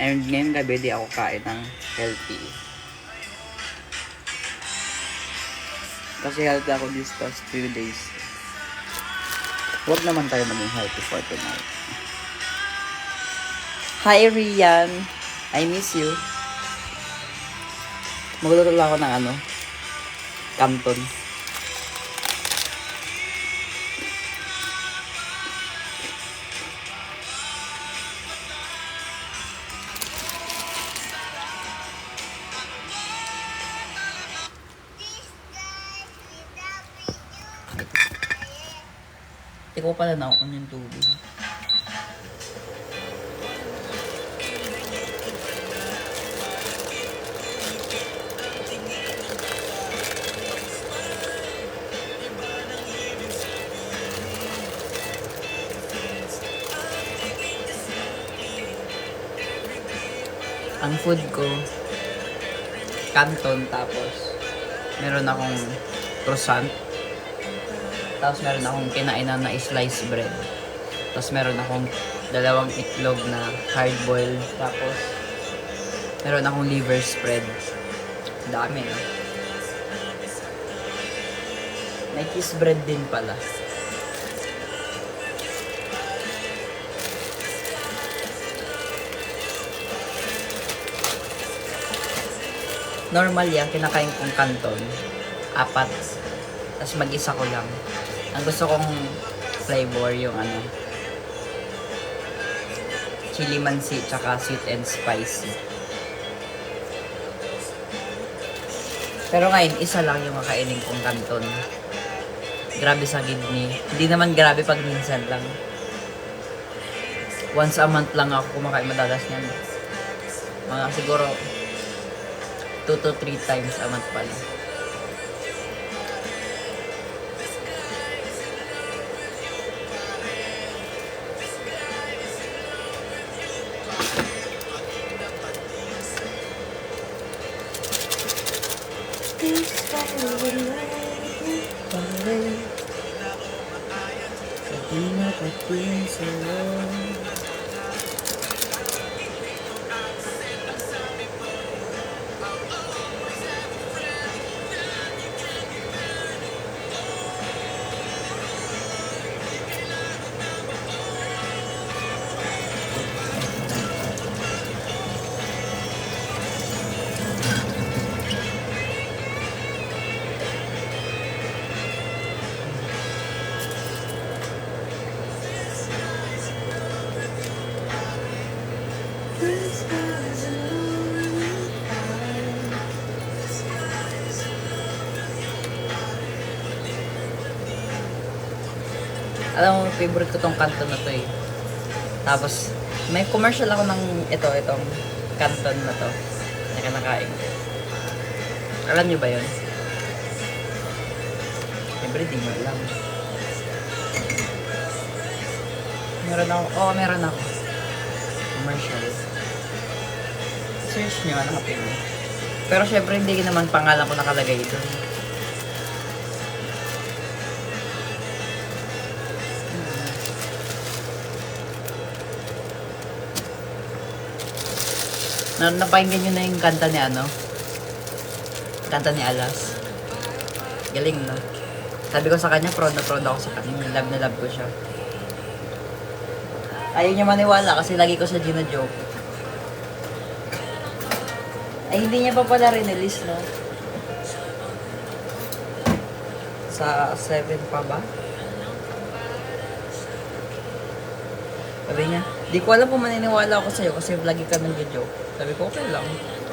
And ngayong gabi di ako kain ng healthy. Kasi healthy ako these past few days. Huwag naman tayo maging healthy for tonight. Hi Rian! I miss you. Magluluto lang ako ng Canton. Ikaw pala na ako yung tubig. Ang food ko, Canton, tapos meron akong croissant, tapos meron akong kinainan na sliced bread, tapos meron akong 2 itlog na hard boil, tapos meron akong liver spread. Dami, no? May cheese bread din pala. Normal yan, kinakain kong Canton. 4. Tapos mag-isa ko lang. Ang gusto kong flavor yung chili mansi tsaka sweet and spicy. Pero ngayon, isa lang yung makainin kong Canton. Grabe sa kidney. Hindi naman grabe pag minsan lang. Once a month lang ako kumakain madalas niyan. Mga siguro 2 to 3 times a month pala. Alam mo, favorite ko tong Canton na to eh. Tapos, may commercial ako ng itong Canton na to na kinakain. Alam nyo ba yun? Siyempre, di mo alam. Meron ako. Meron ako. Commercial. Search nyo, hanapin mo. Pero syempre, hindi naman pangalan ko nakalagay ito. Napakinggan nyo na yung kanta ni kanta ni Alas. Galing, no? Sabi ko sa kanya, proud ako sa kanya. Love na love ko siya. Ayaw niya maniwala kasi lagi ko siya gina-joke. Ay, hindi niya pa pala rin-release, no? Sa 7 pa ba? Sabi niya, di ko alam kung maniniwala ako sa'yo kasi lagi ka nag-joke. Sabi ko, okay lang.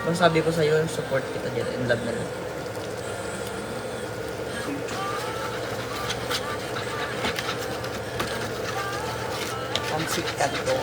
Kung sabi ko sa'yo, support kita dyan. In love na lang. Ang sikat ko.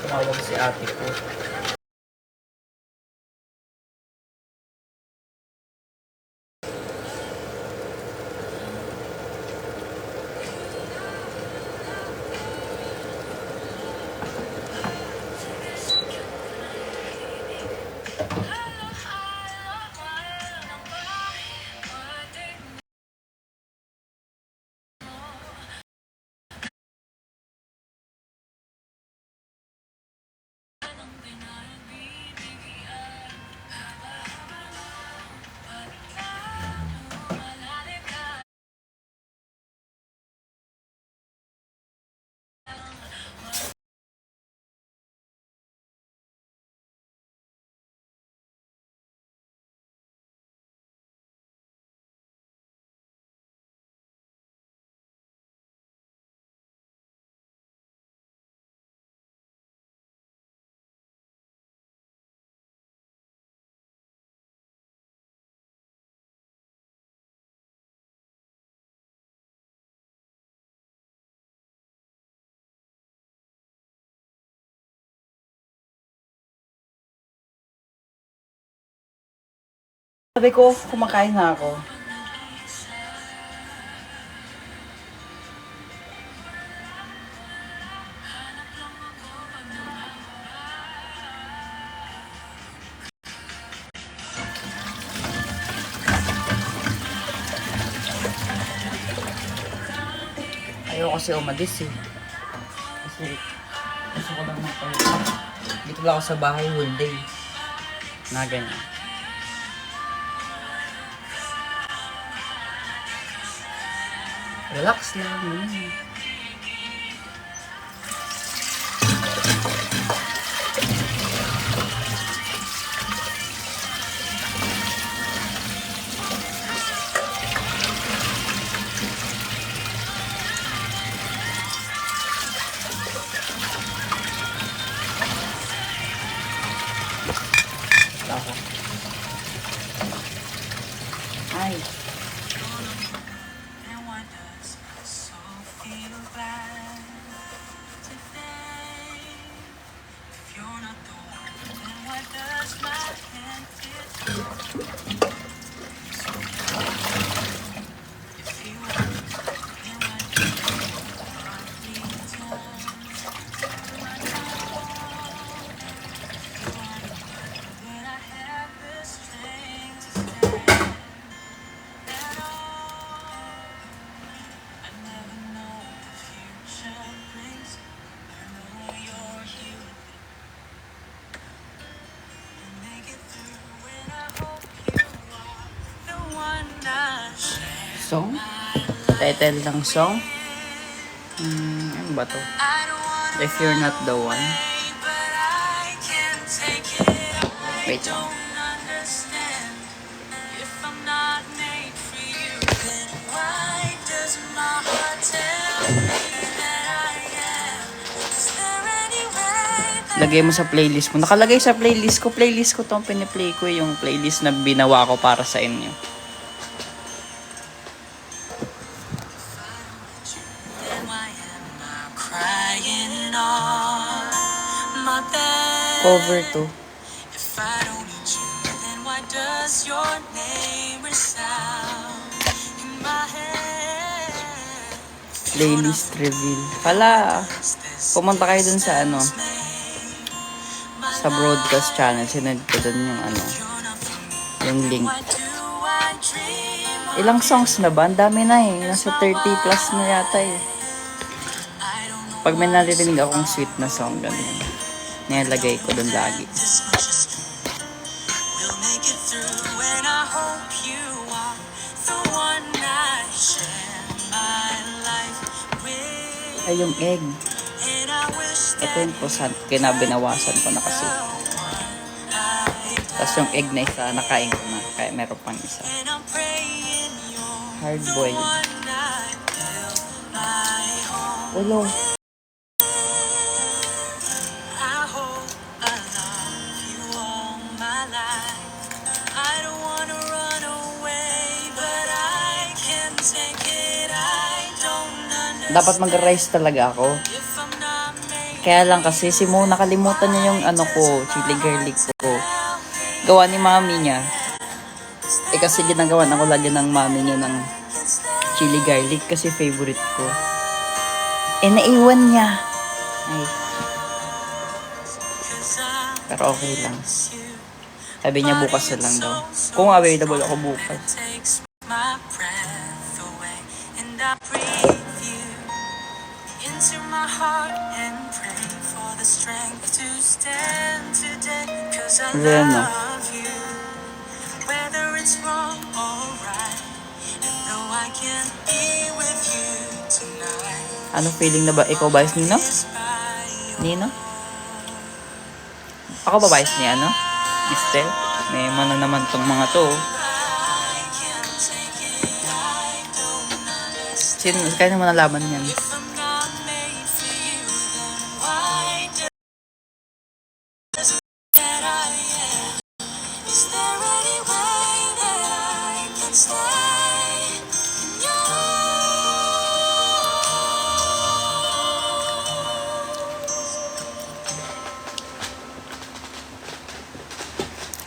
Tumawag si ate ko. Sabi ko, kumakain na ako. Ayaw kasi umalis eh. Kasi gusto ko lang magpahinga. Dito lang ako sa bahay whole day. Na ganyan. Relax lang. Ako. Ay. Song? Title ng song? Ano ba to? If You're Not the One. Wait lang. Lagay mo sa playlist mo. Nakalagay sa playlist ko. Playlist ko itong piniplay ko. Yung playlist na binawa ko para sa inyo. Cover to. Playlist reveal. Pala, pumunta kayo dun sa ano, sa broadcast channel. Sinend ko dun yung ano, yung link. Ilang songs na ba? Ang dami na eh. Nasa 30 plus na yata eh. Pag may naririnig akong sweet na song, ganyan. Nilalagay ko dun lagi. Ay, yung egg. Ito yung croissant. Kinabinawasan ko na kasi. Tapos yung egg na isa, nakain ko na. Kaya meron pang isa. Hard boiled. Ulo. Dapat mag-rice talaga ako. Kaya lang kasi si Mo nakalimutan niya yung ano ko, chili garlic ko. Gawa ni mami niya. Kasi ginagawa ako lagi ng mami niya ng chili garlic kasi favorite ko. Naiwan niya. Ay. Pero okay lang. Sabi niya bukas na lang daw. Kung available ako bukas. Reno. Ano feeling na ba? Ikaw bias Nino? Nino? Ako ba bias niya, ano? Mister? May mana naman tong mga to. Kaya naman nalaman yan.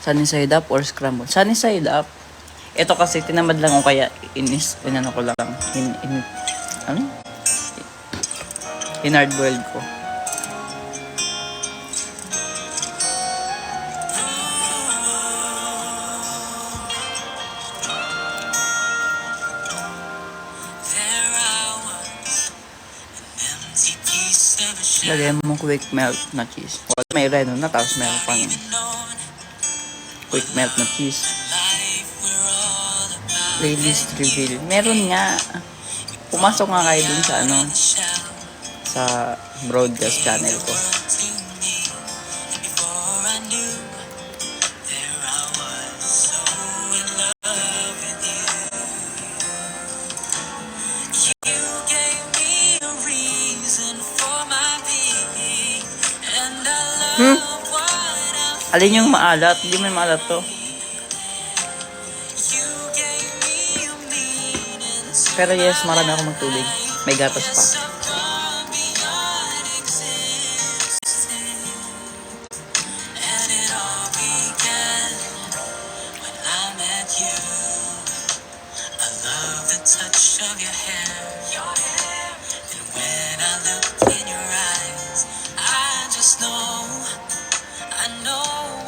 Sunny side up or scramble? Sunny side up. Ito kasi tinamad lang ako kaya inano ko lang. Ano? In-hard boiled ko. Lagyan mo quick melt na cheese. May reno na, tapos meron pang quick melt na cheese. Playlist reveal. Meron nga. Pumasok nga kayo dun sa ano, sa broadcast channel ko. Alin yung maalat? Hindi mo maalat to. Pero yes, marami ako magtubig. May gatas pa.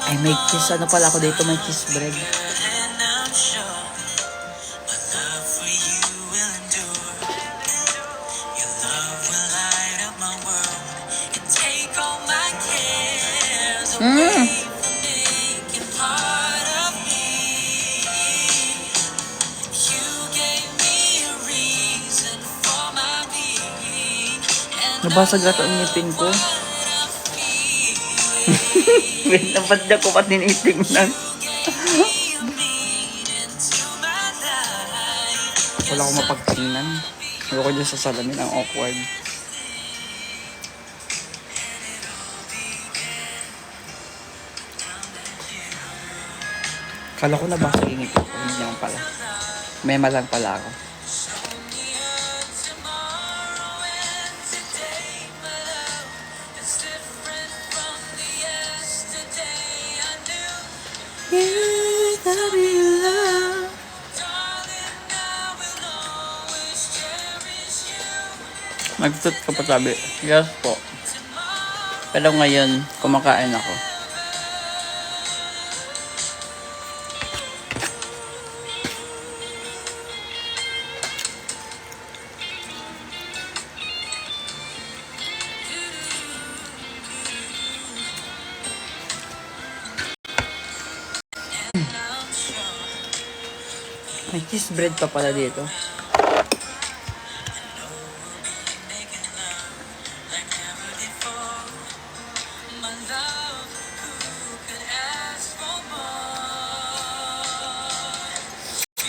Ay, may cheese. Ano pala ako dito? May cheese bread. Nabasag ata ang ngipin ko. Wait, napadya ko pa tinitingnan. Wala akong mapagtingnan. Ayoko dyan sa salamin, ang awkward. Kala ko nabasag yung ngipin ko. Hindi naman pala. Mema lang pala ako. Nag-tut ka pa sabi. Yes po. Pero ngayon, kumakain ako. May cheese bread pa pala dito.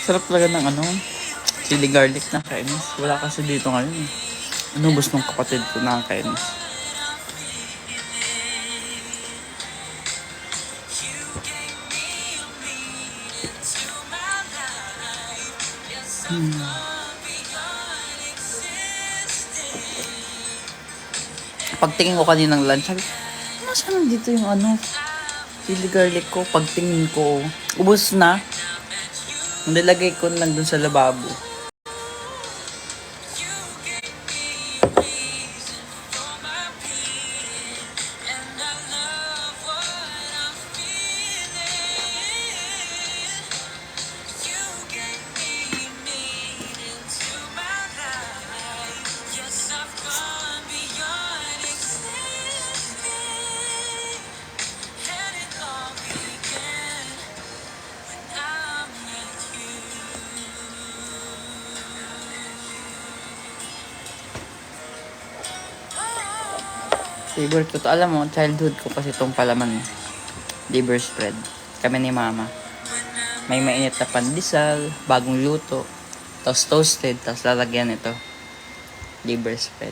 Sarap talaga ng ano, chili garlic na kainis. Wala kasi dito ngayon eh. Inubos ng kapatid ko na kainis. Pagtingin ko kaninang lunch, sabi, nasaan dito yung ano, chili garlic ko? Pagtingin ko, ubos na. Nilagay ko lang dun sa lababo. Favorite ko to. Alam mo, childhood ko kasi itong palaman. Liver spread. Kami ni mama. May mainit na pandesal, bagong luto, tapos toasted, tapos lalagyan ito. Liver spread.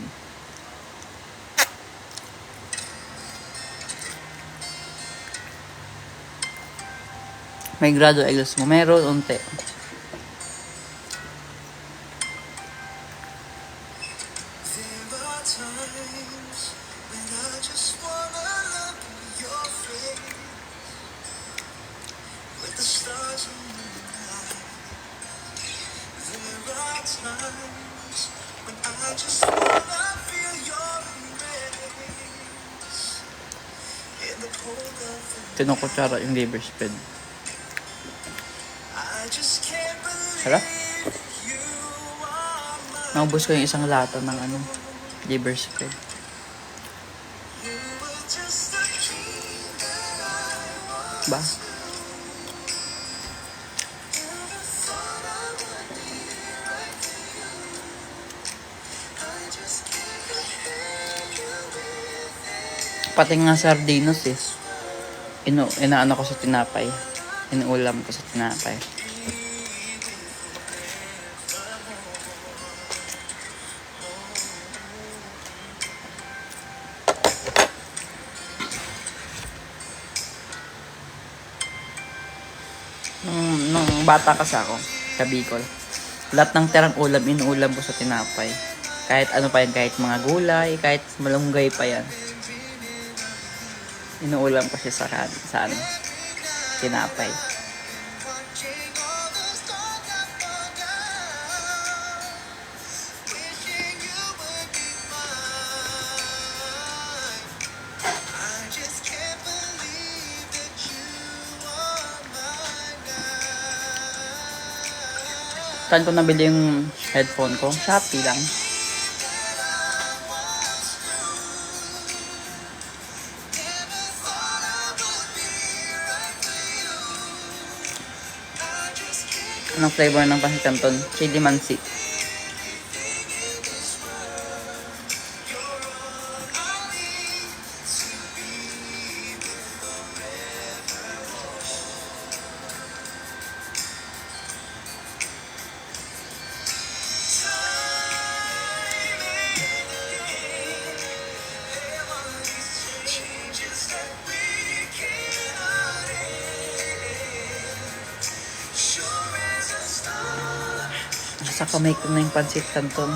May grado eggs mo. Meron unti. Kinukutsara yung liver spread. Hala? Naubos ko yung isang lata ng liver spread. Ba? Pati nga sardinas eh. Inaano ko sa tinapay. Inuulam ko sa tinapay. Nung bata kasi ako, sa Bicol, lahat ng tirang ulam, inuulam ko sa tinapay. Kahit ano pa yan, kahit mga gulay, kahit malunggay pa yan. Inuulam ko siya sa tinapay. Saan ko nabili yung headphone ko? Shopee lang. Anong flavor ng pancit canton? Chili mansi. Sa kamay ko na yung pancit canton.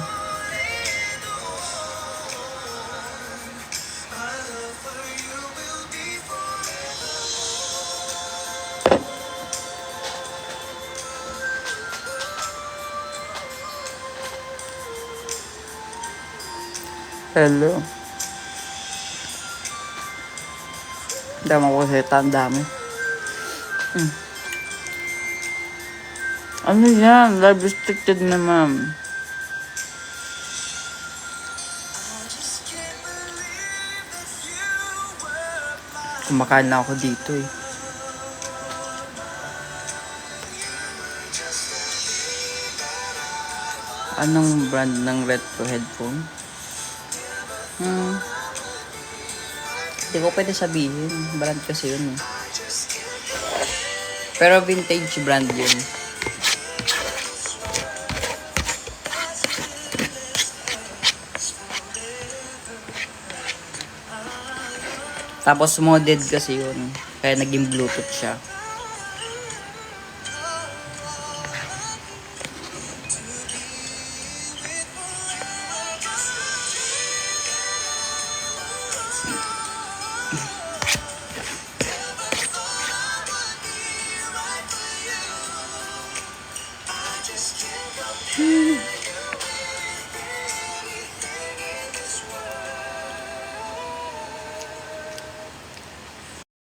Hello. Dami ko kasi tandami. Ano yan? Live restricted na, ma'am. Kumakain na ako dito eh. Anong brand ng retro headphone? Hindi ko pwede sabihin. Brand kasi yun eh. Pero vintage brand yun. Tapos modded kasi yun. Kaya naging Bluetooth siya.